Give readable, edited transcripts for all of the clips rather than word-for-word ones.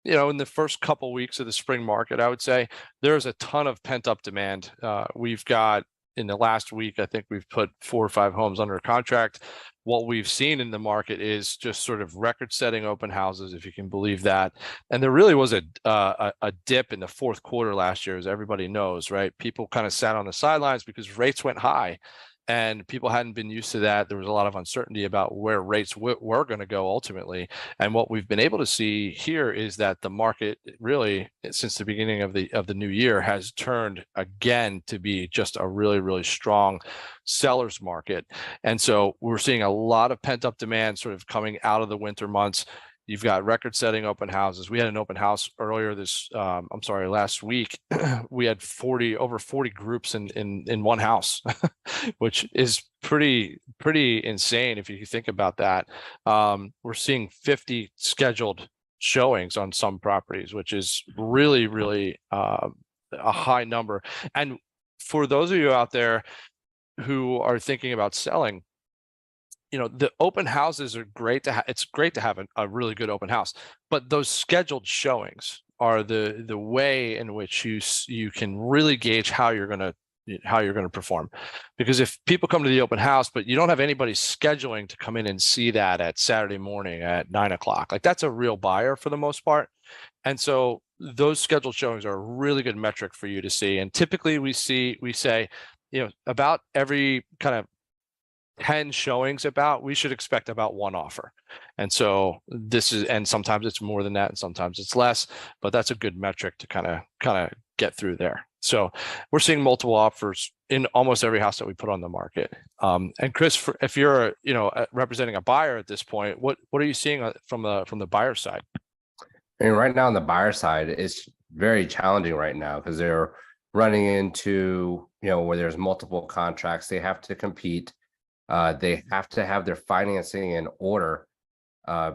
in the first couple weeks of the spring market, I would say there's a ton of pent up demand. We've got in the last week, I think we've put 4 or 5 homes under contract. What we've seen in the market is just sort of record-setting open houses, if you can believe that. And there really was a dip in the fourth quarter last year, as everybody knows, right? People kind of sat on the sidelines because rates went high, and people hadn't been used to that. There was a lot of uncertainty about where rates were going to go ultimately. And what we've been able to see here is that the market really, since the beginning of the new year, has turned again to be just a really, really strong seller's market. And so we're seeing a lot of pent up demand sort of coming out of the winter months. You've got record-setting open houses. We had an open house earlier last week. We had over 40 groups in one house, which is pretty insane if you think about that. We're seeing 50 scheduled showings on some properties, which is really, really a high number. And for those of you out there who are thinking about selling, the open houses are great it's great to have a really good open house, but those scheduled showings are the way in which you can really gauge how you're going to perform. Because if people come to the open house, but you don't have anybody scheduling to come in and see that at Saturday morning at 9 o'clock, like that's a real buyer for the most part. And so those scheduled showings are a really good metric for you to see. And typically we say, about every kind of 10 showings we should expect about one offer. And so and sometimes it's more than that and sometimes it's less, but that's a good metric to kind of get through there. So we're seeing multiple offers in almost every house that we put on the market. And Chris, if you're representing a buyer at this point, what are you seeing from the buyer side? I mean, right now on the buyer side, it's very challenging right now because they're running into where there's multiple contracts. They have to compete. They have to have their financing in order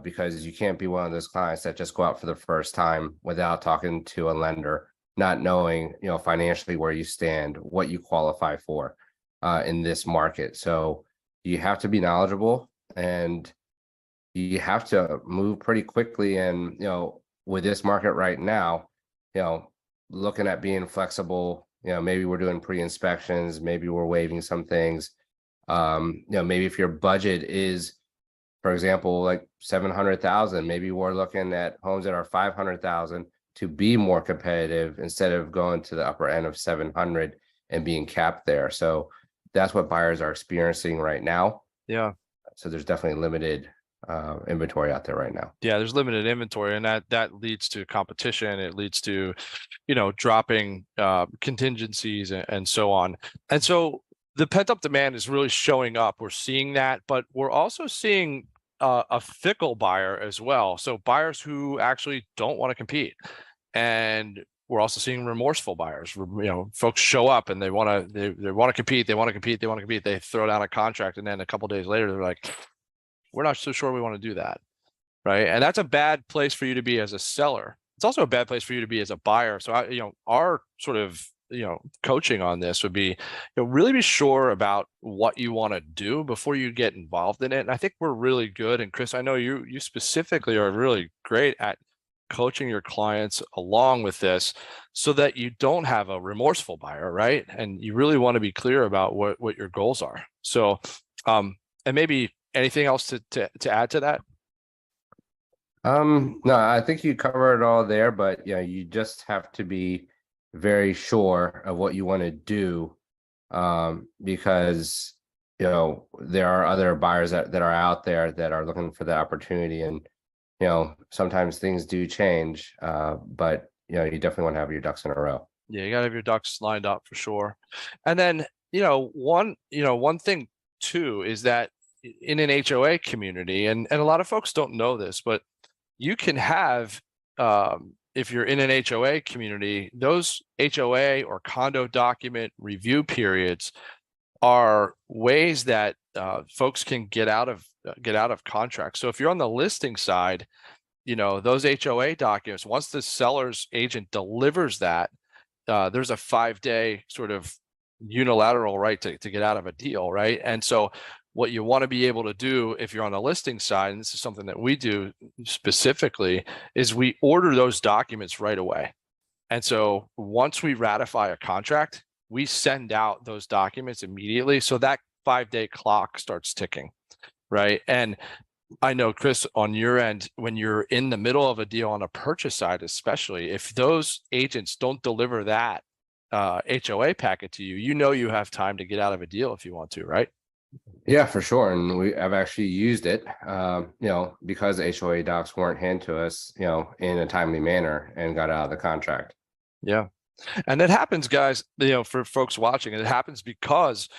because you can't be one of those clients that just go out for the first time without talking to a lender, not knowing, financially where you stand, what you qualify for in this market. So you have to be knowledgeable and you have to move pretty quickly. And, with this market right now, looking at being flexible, maybe we're doing pre-inspections, maybe we're waiving some things. Maybe if your budget is, for example, like 700,000, maybe we're looking at homes that are 500,000 to be more competitive instead of going to the upper end of 700 and being capped there. So that's what buyers are experiencing right now. Yeah. So there's definitely limited inventory out there right now. Yeah, there's limited inventory, and that leads to competition. It leads to, dropping contingencies and so on. And so the pent-up demand is really showing up. We're seeing that, but we're also seeing a fickle buyer as well. So buyers who actually don't want to compete. And we're also seeing remorseful buyers. Folks show up and they want to compete. They throw down a contract, and then a couple of days later, they're like, we're not so sure we want to do that, right? And that's a bad place for you to be as a seller. It's also a bad place for you to be as a buyer. So our sort of coaching on this would be, really be sure about what you want to do before you get involved in it. And I think we're really good. And Chris, I know you specifically are really great at coaching your clients along with this so that you don't have a remorseful buyer, right? And you really want to be clear about what your goals are. So, and maybe anything else to add to that? No, I think you covered it all there, but you just have to be very sure of what you want to do, because there are other buyers that are out there that are looking for the opportunity, and sometimes things do change, but you definitely want to have your ducks in a row. Yeah, you gotta have your ducks lined up for sure. And then one thing too is that in an HOA community, and a lot of folks don't know this, but you can have, if you're in an HOA community, those HOA or condo document review periods are ways that folks can get out of contracts. So if you're on the listing side, those HOA documents, once the seller's agent delivers that, there's a 5-day sort of unilateral right to get out of a deal, right? And so what you want to be able to do if you're on the listing side, and this is something that we do specifically, is we order those documents right away. And so once we ratify a contract, we send out those documents immediately. So that 5-day clock starts ticking, right? And I know, Chris, on your end, when you're in the middle of a deal on a purchase side, especially if those agents don't deliver that HOA packet to you, you know you have time to get out of a deal if you want to, right? Yeah, for sure. And I've actually used it, because HOA docs weren't handed to us, in a timely manner, and got out of the contract. Yeah. And it happens, guys, for folks watching, it happens because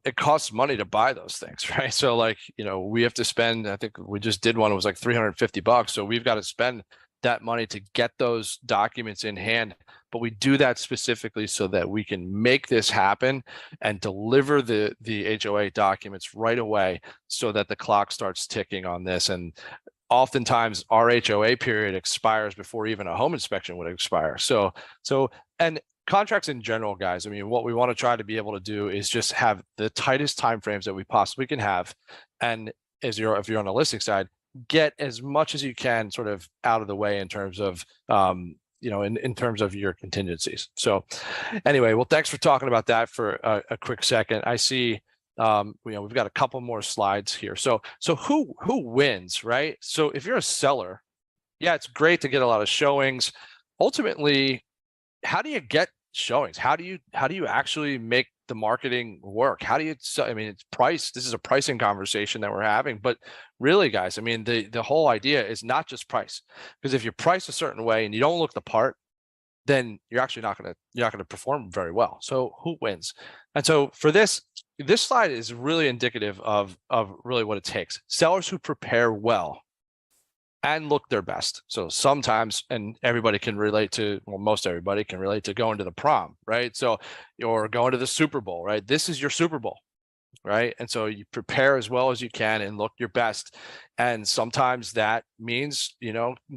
it costs money to buy those things, right? So like, we have to spend, I think we just did one, it was like $350. So we've got to spend that money to get those documents in hand. But we do that specifically so that we can make this happen and deliver the HOA documents right away so that the clock starts ticking on this. And oftentimes our HOA period expires before even a home inspection would expire. And contracts in general, guys, I mean, what we want to try to be able to do is just have the tightest timeframes that we possibly can have. And if you're on the listing side, get as much as you can sort of out of the way in terms of, in terms of your contingencies. So anyway, well, thanks for talking about that for a quick second. I see, we've got a couple more slides here. So who wins, right? So if you're a seller, yeah, it's great to get a lot of showings. Ultimately, how do you get showings? How do you actually make the marketing work? How do you sell? I mean, it's price. This is a pricing conversation that we're having, but really, guys, I mean, the whole idea is not just price, because if you price a certain way and you don't look the part, then you're actually not going to perform very well. So who wins? And so for this slide is really indicative of really what it takes. Sellers who prepare well and look their best. So sometimes, and everybody can relate to, well, most everybody can relate to going to the prom, right? So, or going to the Super Bowl, right? This is your Super Bowl, right? And so you prepare as well as you can and look your best. And sometimes that means,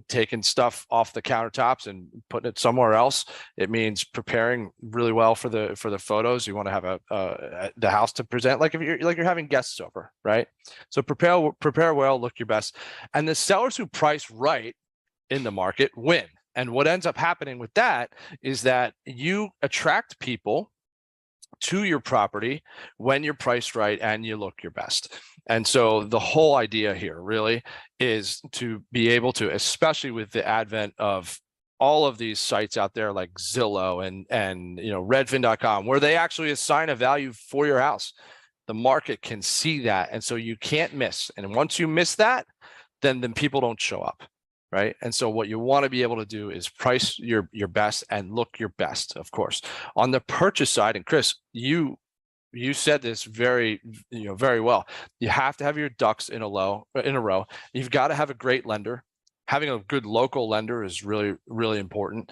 taking stuff off the countertops and putting it somewhere else. It means preparing really well for the photos. You want to have the house to present like you're having guests over, right? So prepare well, look your best. And the sellers who price right in the market win. And what ends up happening with that is that you attract people to your property when you're priced right and you look your best. And so the whole idea here really is to be able to, especially with the advent of all of these sites out there like Zillow and Redfin.com, where they actually assign a value for your house. The market can see that. And so you can't miss. And once you miss that, then people don't show up. Right. And so what you want to be able to do is price your best and look your best, of course. On the purchase side, and Chris, you said this very well. You have to have your ducks in a row. You've got to have a great lender. Having a good local lender is really, really important.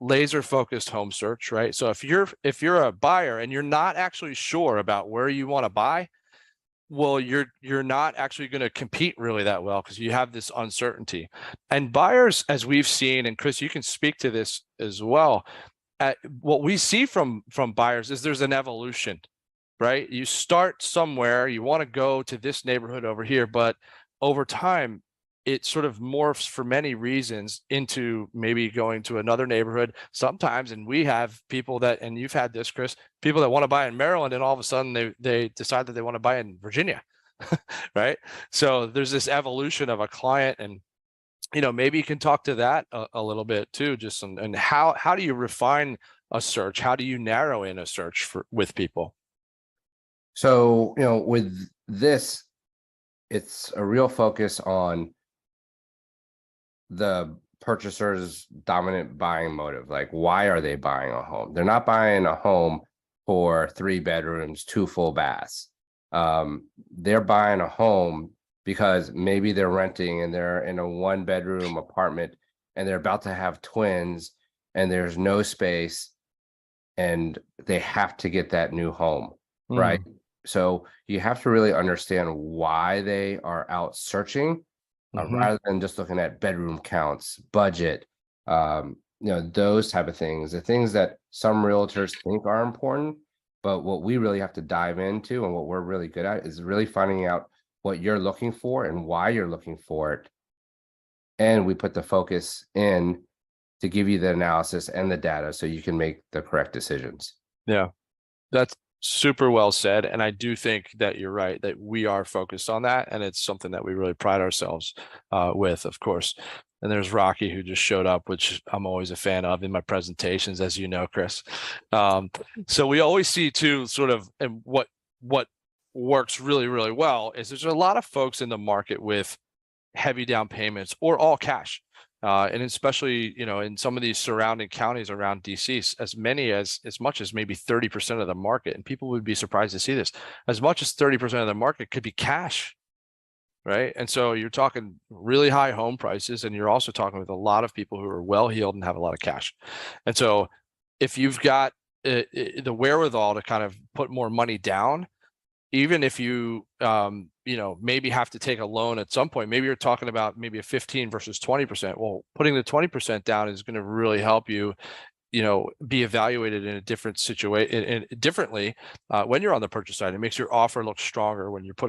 Laser focused home search, right? So if you're a buyer and you're not actually sure about where you want to buy, well, you're not actually going to compete really that well because you have this uncertainty. And buyers, as we've seen, and Chris, you can speak to this as well. What we see from buyers is there's an evolution, right? You start somewhere, you want to go to this neighborhood over here, but over time, it sort of morphs for many reasons into maybe going to another neighborhood sometimes. And we have people that, and you've had this, Chris, people that want to buy in Maryland and all of a sudden they decide that they want to buy in Virginia, right? So there's this evolution of a client, and maybe you can talk to that a little bit too, just and how do you refine a search? How do you narrow in a search with people? So, with this, it's a real focus on the purchaser's dominant buying motive. Like, why are they buying a home? They're not buying a home for 3 bedrooms, 2 full baths. They're buying a home because maybe they're renting and they're in a 1-bedroom apartment and they're about to have twins and there's no space and they have to get that new home, right? So you have to really understand why they are out searching. Rather than just looking at bedroom counts, budget, those type of things, the things that some realtors think are important, But what we really have to dive into and what we're really good at is really finding out what you're looking for and why you're looking for it. And we put the focus in to give you the analysis and the data so you can make the correct decisions. Yeah, that's super well said. And I do think that you're right, that we are focused on that. And it's something that we really pride ourselves with, of course. And there's Rocky, who just showed up, which I'm always a fan of in my presentations, as you know, Chris. So we always see too, sort of, and what works really, really well is there's a lot of folks in the market with heavy down payments or all cash. And especially, you know, in some of these surrounding counties around DC, as much as maybe 30% of the market, and people would be surprised to see this, as much as 30% of the market could be cash, right? And so you're talking really high home prices, and you're also talking with a lot of people who are well-heeled and have a lot of cash. And so if you've got the wherewithal to kind of put more money down, even if you you know, maybe have to take a loan at some point, maybe you're talking about maybe a 15 versus 20%. Well, putting the 20% down is going to really help you, you know, be evaluated in a different situation, differently when you're on the purchase side. It makes your offer look stronger when you're putting